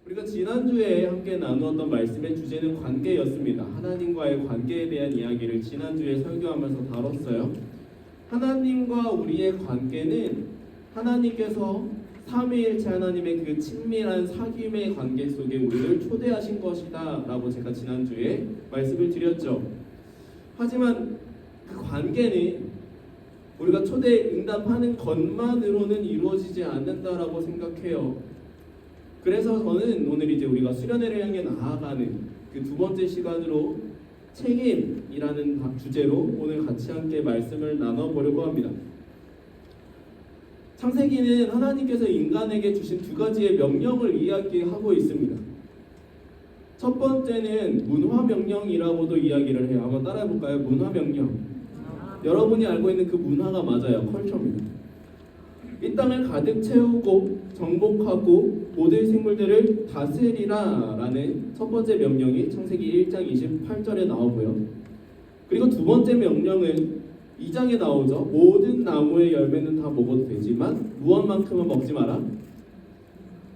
우리가 지난주에 함께 나누었던 말씀의 주제는 관계였습니다. 하나님과의 관계에 대한 이야기를 지난주에 설교하면서 다뤘어요. 하나님과 우리의 관계는 하나님께서 삼위일체 하나님의 그 친밀한 사귐의 관계 속에 우리를 초대하신 것이다 라고 제가 지난주에 말씀을 드렸죠. 하지만 그 관계는 우리가 초대 응답하는 것만으로는 이루어지지 않는다라고 생각해요. 그래서 저는 오늘 이제 우리가 수련회를 향해 나아가는 그 두 번째 시간으로 책임이라는 주제로 오늘 같이 함께 말씀을 나눠보려고 합니다. 창세기는 하나님께서 인간에게 주신 두 가지의 명령을 이야기하고 있습니다. 첫 번째는 문화명령이라고도 이야기를 해요. 한번 따라해볼까요? 문화명령. 여러분이 알고 있는 그 문화가 맞아요. 컬처입니다. 이 땅을 가득 채우고 정복하고 모든 생물들을 다스리라 라는 첫 번째 명령이 창세기 1장 28절에 나오고요. 그리고 두 번째 명령은 2장에 나오죠. 모든 나무의 열매는 다 먹어도 되지만 무엇만큼은 먹지 마라.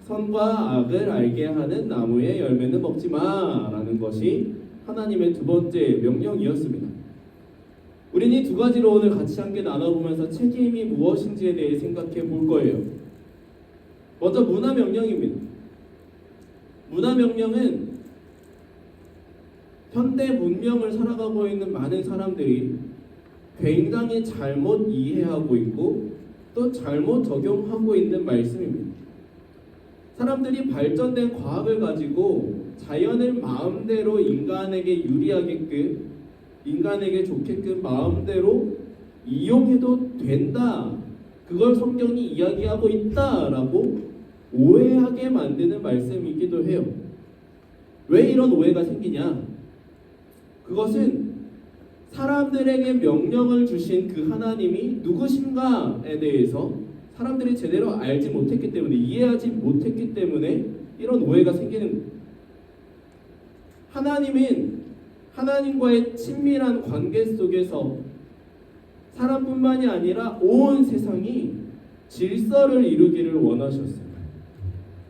선과 악을 알게 하는 나무의 열매는 먹지 마 라는 것이 하나님의 두 번째 명령이었습니다. 우리는 이 두 가지로 오늘 같이 함께 나눠보면서 책임이 무엇인지에 대해 생각해 볼 거예요. 먼저 문화명령입니다. 문화명령은 현대 문명을 살아가고 있는 많은 사람들이 굉장히 잘못 이해하고 있고 또 잘못 적용하고 있는 말씀입니다. 사람들이 발전된 과학을 가지고 자연을 마음대로 인간에게 유리하게끔 인간에게 좋게끔 마음대로 이용해도 된다. 그걸 성경이 이야기하고 있다라고 오해하게 만드는 말씀이기도 해요. 왜 이런 오해가 생기냐? 그것은 사람들에게 명령을 주신 그 하나님이 누구신가에 대해서 사람들이 제대로 알지 못했기 때문에 이해하지 못했기 때문에 이런 오해가 생기는 거예요. 하나님은 하나님과의 친밀한 관계 속에서 사람뿐만이 아니라 온 세상이 질서를 이루기를 원하셨어요.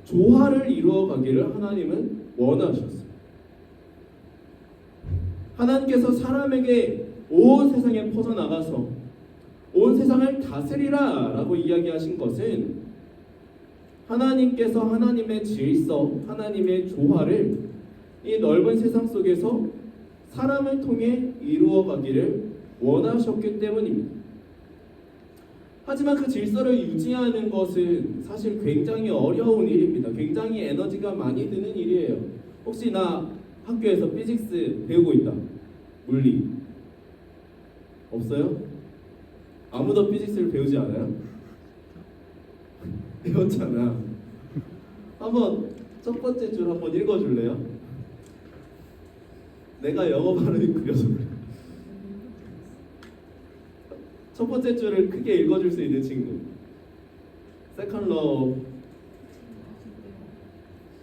조화를 이루어가기를 하나님은 원하셨어요. 하나님께서 사람에게 온 세상에 퍼져나가서 온 세상을 다스리라 라고 이야기하신 것은 하나님께서 하나님의 질서, 하나님의 조화를 이 넓은 세상 속에서 사람을 통해 이루어가기를 원하셨기 때문입니다. 하지만 그 질서를 유지하는 것은 사실 굉장히 어려운 일입니다. 굉장히 에너지가 많이 드는 일이에요. 혹시 나 학교에서 피직스 배우고 있다. 물리. 없어요? 아무도 피직스를 배우지 않아요? 배웠잖아. 한번 첫 번째 줄 한번 읽어줄래요? 내가 영어 발음이 그려서 그래. 첫 번째 줄을 크게 읽어줄 수 있는 친구. Second law,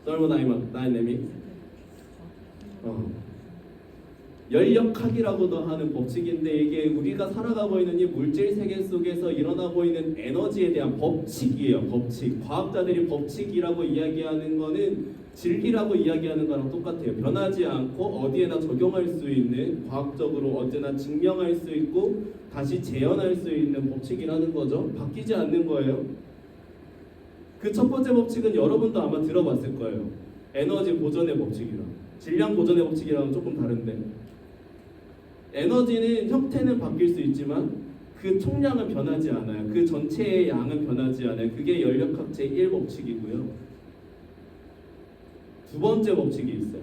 thermodynamics. 열역학이라고도 하는 법칙인데 이게 우리가 살아가고 있는 이 물질 세계 속에서 일어나고 있는 에너지에 대한 법칙이에요. 법칙. 과학자들이 법칙이라고 이야기하는 거는 진리라고 이야기하는 거랑 똑같아요. 변하지 않고 어디에나 적용할 수 있는, 과학적으로 언제나 증명할 수 있고 다시 재현할 수 있는 법칙이라는 거죠. 바뀌지 않는 거예요. 그 첫 번째 법칙은 여러분도 아마 들어봤을 거예요. 에너지 보존의 법칙이랑 질량 보존의 법칙이랑은 조금 다른데, 에너지는 형태는 바뀔 수 있지만 그 총량은 변하지 않아요. 그 전체의 양은 변하지 않아요. 그게 연력학 제1법칙이고요. 두 번째 법칙이 있어요.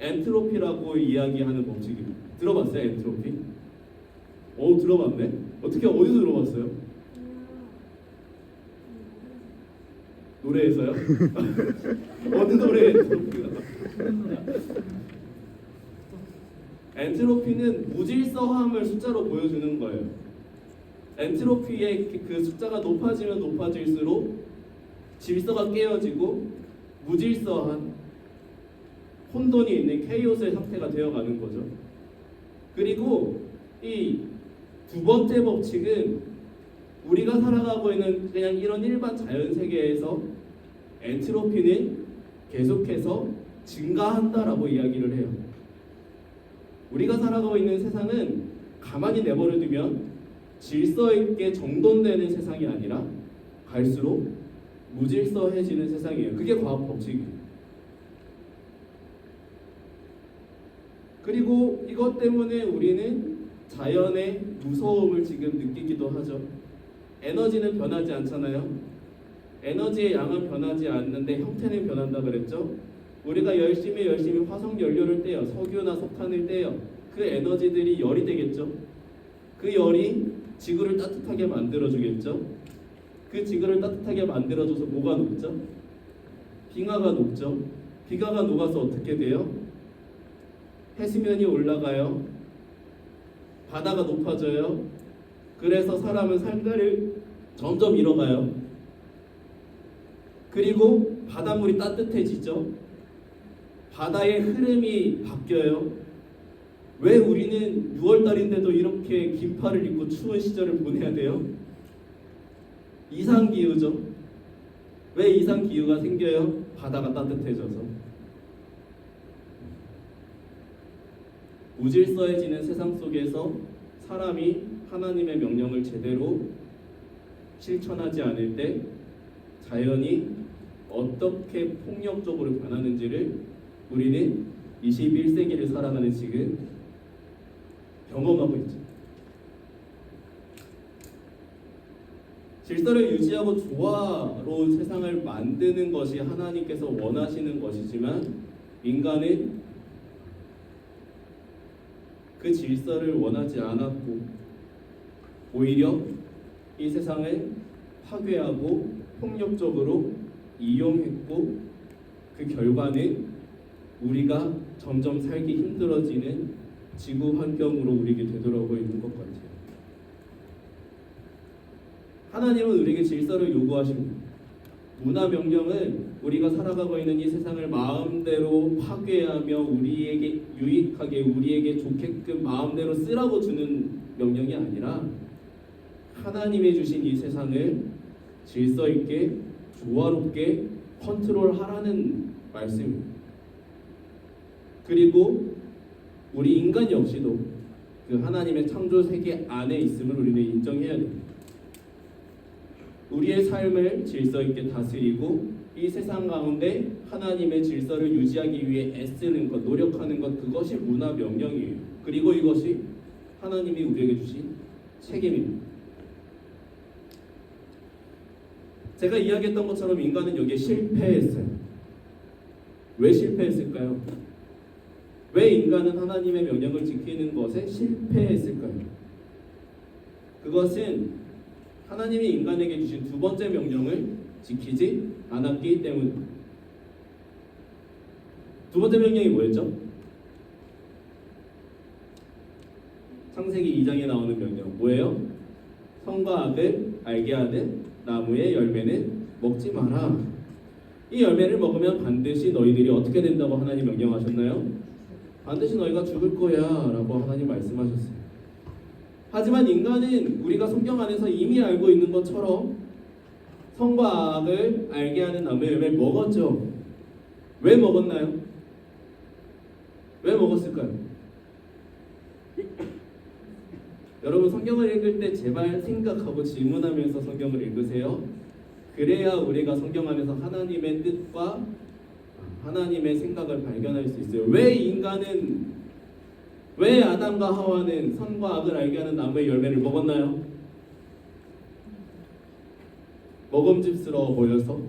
엔트로피라고 이야기하는 법칙입니다. 들어봤어요? 엔트로피? 들어봤네? 어떻게 어디서 들어봤어요? 노래에서요? 어느 노래에 엔트로피가? 엔트로피는 무질서함을 숫자로 보여주는 거예요. 엔트로피의 그 숫자가 높아지면 높아질수록 질서가 깨어지고 무질서한 혼돈이 있는 케이오스의 상태가 되어가는 거죠. 그리고 이 두 번째 법칙은 우리가 살아가고 있는 그냥 이런 일반 자연 세계에서 엔트로피는 계속해서 증가한다라고 이야기를 해요. 우리가 살아가고 있는 세상은 가만히 내버려 두면 질서 있게 정돈되는 세상이 아니라 갈수록 무질서해지는 세상이에요. 그게 과학 법칙이에요. 그리고 이것 때문에 우리는 자연의 무서움을 지금 느끼기도 하죠. 에너지는 변하지 않잖아요. 에너지의 양은 변하지 않는데 형태는 변한다 그랬죠. 우리가 열심히 화석 연료를 떼요. 석유나 석탄을 떼요. 그 에너지들이 열이 되겠죠. 그 열이 지구를 따뜻하게 만들어주겠죠. 그 지구를 따뜻하게 만들어줘서 뭐가 녹죠? 빙하가 녹죠. 빙하가 녹아서 어떻게 돼요? 해수면이 올라가요. 바다가 높아져요. 그래서 사람은 삶을 점점 잃어가요. 그리고 바닷물이 따뜻해지죠. 바다의 흐름이 바뀌어요. 왜 우리는 6월달인데도 이렇게 긴팔을 입고 추운 시절을 보내야 돼요? 이상기후죠. 왜 이상기후가 생겨요? 바다가 따뜻해져서. 무질서해지는 세상 속에서 사람이 하나님의 명령을 제대로 실천하지 않을 때 자연이 어떻게 폭력적으로 변하는지를 우리는 21세기를 살아가는 지금 경험하고 있죠. 질서를 유지하고 조화로운 세상을 만드는 것이 하나님께서 원하시는 것이지만 인간은 그 질서를 원하지 않았고 오히려 이 세상을 파괴하고 폭력적으로 이용했고 그 결과는 우리가 점점 살기 힘들어지는 지구 환경으로 우리에게 되돌아오고 있는 것 같아요. 하나님은 우리에게 질서를 요구하십니다. 문화 명령은 우리가 살아가고 있는 이 세상을 마음대로 파괴하며 우리에게 유익하게 우리에게 좋게끔 마음대로 쓰라고 주는 명령이 아니라 하나님이 주신 이 세상을 질서 있게 조화롭게 컨트롤하라는 말씀입니다. 그리고 우리 인간 역시도 그 하나님의 창조 세계 안에 있음을 우리는 인정해야 됩니다. 우리의 삶을 질서 있게 다스리고 이 세상 가운데 하나님의 질서를 유지하기 위해 애쓰는 것, 노력하는 것, 그것이 문화 명령이에요. 그리고 이것이 하나님이 우리에게 주신 책임입니다. 제가 이야기했던 것처럼 인간은 여기에 실패했어요. 왜 실패했을까요? 왜 인간은 하나님의 명령을 지키는 것에 실패했을까요? 그것은 하나님이 인간에게 주신 두 번째 명령을 지키지 않았기 때문입니다. 두 번째 명령이 뭐였죠? 창세기 2장에 나오는 명령 뭐예요? 선과 악을 알게 하는 나무의 열매는 먹지 마라. 이 열매를 먹으면 반드시 너희들이 어떻게 된다고 하나님 명령하셨나요? 반드시 너희가 죽을 거야 라고 하나님 말씀하셨어요. 하지만 인간은 우리가 성경 안에서 이미 알고 있는 것처럼 선과 악을 알게 하는 나무의 열매를 먹었죠. 왜 먹었나요? 왜 먹었을까요? 여러분 성경을 읽을 때 제발 생각하고 질문하면서 성경을 읽으세요. 그래야 우리가 성경 안에서 하나님의 뜻과 하나님의 생각을 발견할 수 있어요. 왜 아담과 하와는 선과 악을 알게 하는 나무의 열매를 먹었나요? 먹음직스러워 보여서?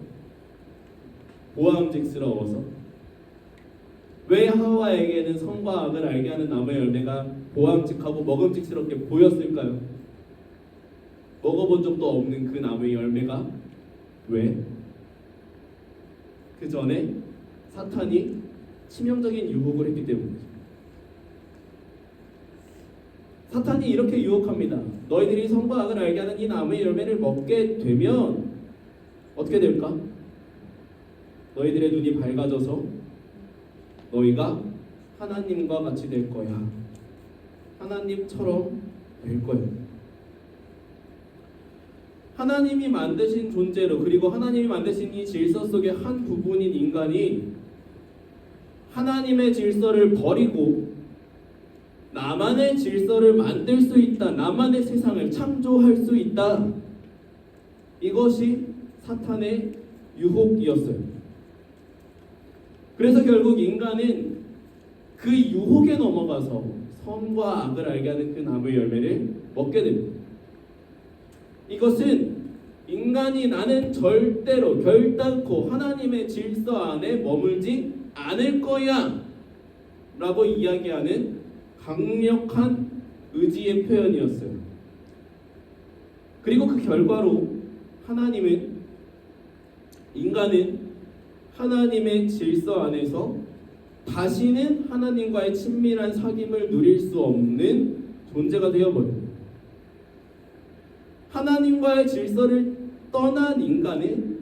보암직스러워서? 왜 하와에게는 선과 악을 알게 하는 나무의 열매가 보암직하고 먹음직스럽게 보였을까요? 먹어본 적도 없는 그 나무의 열매가 왜? 그 전에 사탄이 치명적인 유혹을 했기 때문이죠. 사탄이 이렇게 유혹합니다. 너희들이 선과 악을 알게 하는 이 나무의 열매를 먹게 되면 어떻게 될까? 너희들의 눈이 밝아져서 너희가 하나님과 같이 될 거야. 하나님처럼 될 거야. 하나님이 만드신 존재로 그리고 하나님이 만드신 이 질서 속의 한 부분인 인간이 하나님의 질서를 버리고 나만의 질서를 만들 수 있다. 나만의 세상을 창조할 수 있다. 이것이 사탄의 유혹이었어요. 그래서 결국 인간은 그 유혹에 넘어가서 선과 악을 알게 하는 그 나무의 열매를 먹게 됩니다. 이것은 인간이 나는 절대로 결단코 하나님의 질서 안에 머물지 않을 거야 라고 이야기하는 강력한 의지의 표현이었어요. 그리고 그 결과로 인간은 하나님의 질서 안에서 다시는 하나님과의 친밀한 사귐을 누릴 수 없는 존재가 되어버려요. 하나님과의 질서를 떠난 인간은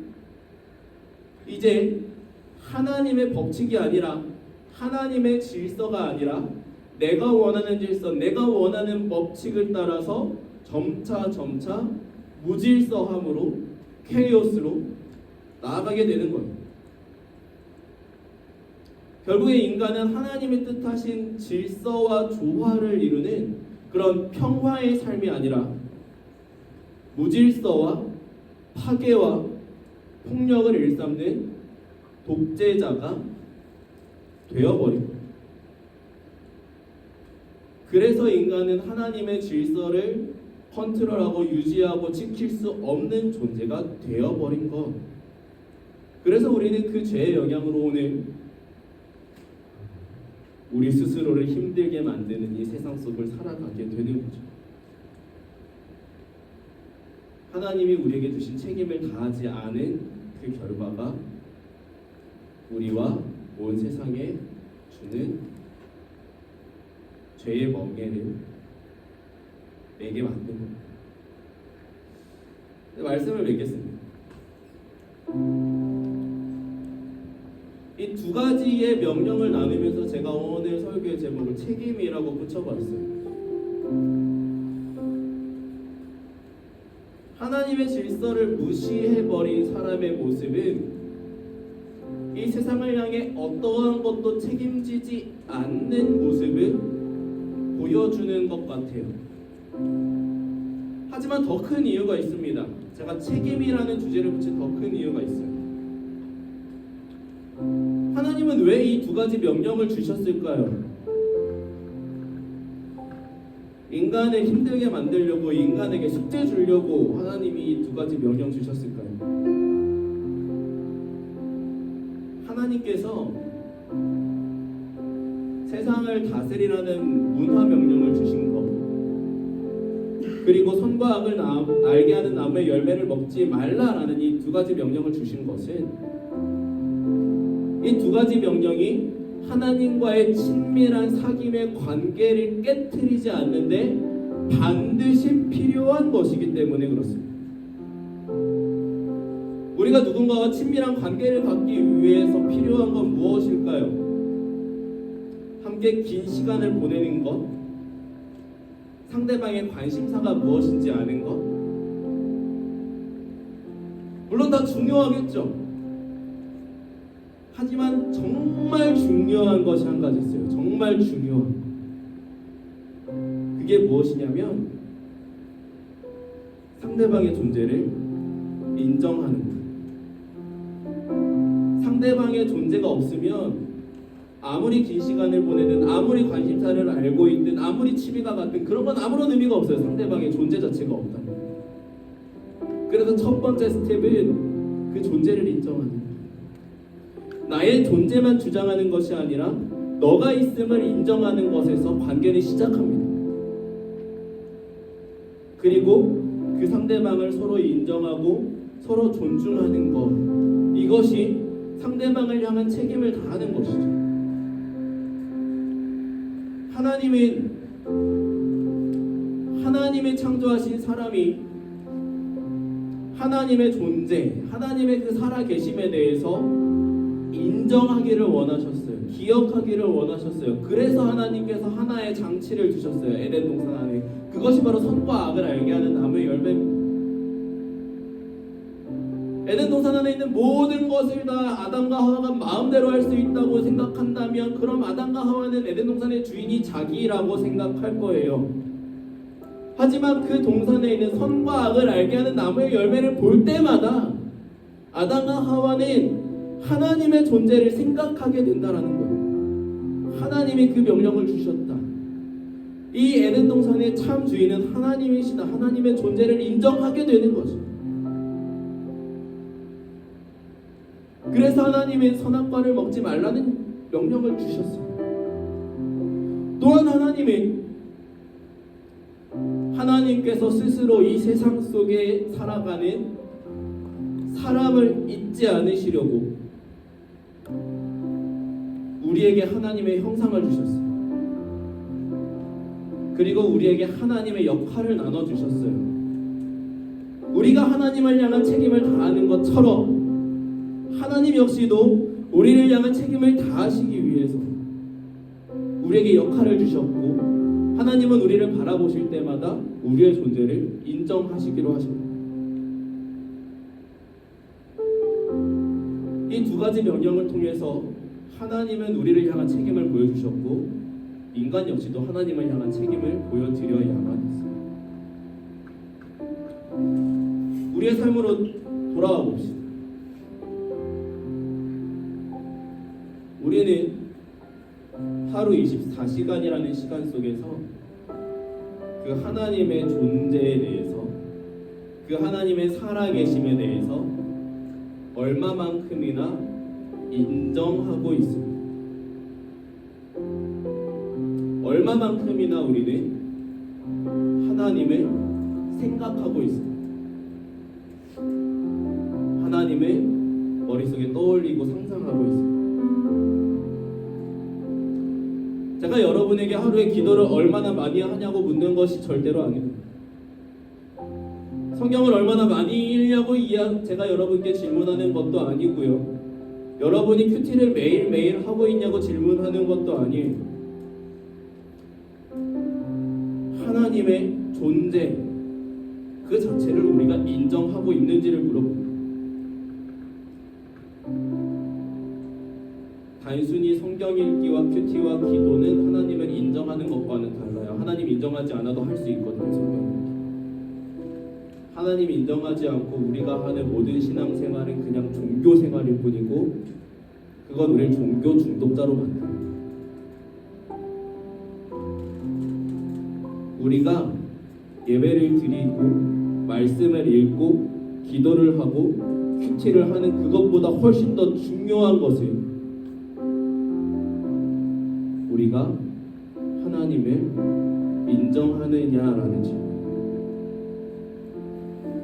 이제 하나님의 법칙이 아니라 하나님의 질서가 아니라 내가 원하는 질서, 내가 원하는 법칙을 따라서 점차 무질서함으로 케이오스로 나아가게 되는 거예요. 결국에 인간은 하나님의 뜻하신 질서와 조화를 이루는 그런 평화의 삶이 아니라 무질서와 파괴와 폭력을 일삼는 독재자가 되어버린 거예요. 그래서 인간은 하나님의 질서를 컨트롤하고 유지하고 지킬 수 없는 존재가 되어버린 것. 그래서 우리는 그 죄의 영향으로 오늘 우리 스스로를 힘들게 만드는 이 세상 속을 살아가게 되는 거죠. 하나님이 우리에게 주신 책임을 다하지 않은 그 결과가 우리와 온 세상에 주는 죄의 멍에를 내게 만든 겁니다. 말씀을 맺겠습니다. 이 두 가지의 명령을 나누면서 제가 오늘 설교의 제목을 책임이라고 붙여봤어요. 하나님의 질서를 무시해버린 사람의 모습은 이 세상을 향해 어떠한 것도 책임지지 않는 모습을 보여주는 것 같아요. 하지만 더 큰 이유가 있습니다. 제가 책임이라는 주제를 붙인 더 큰 이유가 있어요. 하나님은 왜 이 두 가지 명령을 주셨을까요? 인간을 힘들게 만들려고, 인간에게 숙제 주려고 하나님이 이 두 가지 명령 주셨을까요? 하나님께서 세상을 다스리라는 문화 명령을 주신 것, 그리고 선과 악을 알게 하는 나무의 열매를 먹지 말라라는 이 두 가지 명령을 주신 것은 이 두 가지 명령이 하나님과의 친밀한 사귐의 관계를 깨트리지 않는데 반드시 필요한 것이기 때문에 그렇습니다. 우리가 누군가와 친밀한 관계를 갖기 위해서 필요한 건 무엇일까요? 함께 긴 시간을 보내는 것, 상대방의 관심사가 무엇인지 아는 것, 물론 다 중요하겠죠. 하지만 정말 중요한 것이 한 가지 있어요. 정말 중요한 것. 그게 무엇이냐면 상대방의 존재를 인정하는 것. 상대방의 존재가 없으면 아무리 긴 시간을 보내든 아무리 관심사를 알고 있든 아무리 취미가 같든 그런 건 아무런 의미가 없어요. 상대방의 존재 자체가 없다면. 그래서 첫 번째 스텝은 그 존재를 인정하는 거예요. 나의 존재만 주장하는 것이 아니라 너가 있음을 인정하는 것에서 관계는 시작합니다. 그리고 그 상대방을 서로 인정하고 서로 존중하는 것, 이것이 상대방을 향한 책임을 다하는 것이죠. 하나님이 창조하신 사람이 하나님의 존재, 하나님의 그 살아계심에 대해서 인정하기를 원하셨어요. 기억하기를 원하셨어요. 그래서 하나님께서 하나의 장치를 주셨어요. 에덴 동산 안에. 그것이 바로 선과 악을 알게 하는 나무의 열매입니다. 에덴 동산 안에 있는 모든 것을 다 아담과 하와가 마음대로 할 수 있다고 생각한다면 그럼 아담과 하와는 에덴 동산의 주인이 자기라고 생각할 거예요. 하지만 그 동산에 있는 선과 악을 알게 하는 나무의 열매를 볼 때마다 아담과 하와는 하나님의 존재를 생각하게 된다라는 거예요. 하나님이 그 명령을 주셨다. 이 에덴 동산의 참 주인은 하나님이시다. 하나님의 존재를 인정하게 되는 거죠. 그래서 하나님은 선악과를 먹지 말라는 명령을 주셨어요. 또한 하나님께서 스스로 이 세상 속에 살아가는 사람을 잊지 않으시려고 우리에게 하나님의 형상을 주셨어요. 그리고 우리에게 하나님의 역할을 나눠주셨어요. 우리가 하나님을 향한 책임을 다하는 것처럼 하나님 역시도 우리를 향한 책임을 다하시기 위해서 우리에게 역할을 주셨고 하나님은 우리를 바라보실 때마다 우리의 존재를 인정하시기로 하십니다. 이 두 가지 명령을 통해서 하나님은 우리를 향한 책임을 보여주셨고 인간 역시도 하나님을 향한 책임을 보여드려야만 했습니다. 우리의 삶으로 돌아와 봅시다. 우리는 하루 24시간이라는 시간 속에서 그 하나님의 존재에 대해서 그 하나님의 살아계심에 대해서 얼마만큼이나 인정하고 있습니다. 얼마만큼이나 우리는 하나님을 생각하고 있습니다. 하나님을 머릿속에 떠올리고 상상하고 있습니다. 제가 여러분에게 하루에 기도를 얼마나 많이 하냐고 묻는 것이 절대로 아닙니다. 성경을 얼마나 많이 읽냐고 제가 여러분께 질문하는 것도 아니고요. 여러분이 큐티를 매일매일 하고 있냐고 질문하는 것도 아니에요. 하나님의 존재 그 자체를 우리가 인정하고 있는지를 물어봅니다. 단순히 성경 읽기와 큐티와 기도는 하나님을 인정하는 것과는 달라요. 하나님 인정하지 않아도 할 수 있거든요. 성경 읽기. 하나님 인정하지 않고 우리가 하는 모든 신앙생활은 그냥 종교 생활일 뿐이고 그건 우리를 종교 중독자로 만듭니다. 우리가 예배를 드리고 말씀을 읽고 기도를 하고 큐티를 하는 그것보다 훨씬 더 중요한 것은 우리가 하나님을 인정하느냐라는 질문.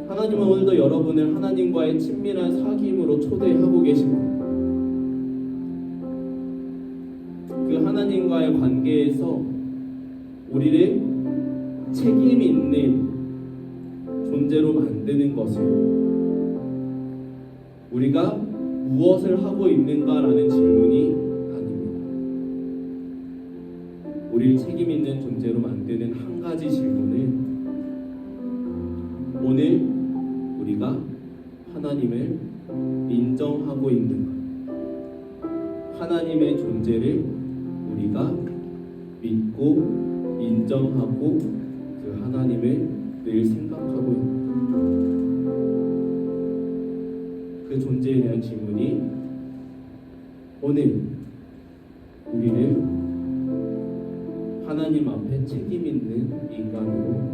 하나님은 오늘도 여러분을 하나님과의 친밀한 사귐으로 초대하고 계십니다. 그 하나님과의 관계에서 우리를 책임 있는 존재로 만드는 것을 우리가 무엇을 하고 있는가라는 질문이 아닙니다. 우리를 책임 있는 존재로 만드는 한 가지 질문은 오늘 우리가 하나님을 인정하고 있는가, 하나님의 존재를 우리가 믿고 인정하고 그 하나님을 늘 생각하고 있는가. 그 존재에 대한 질문이 오늘 우리를 하나님 앞에 책임 있는 인간으로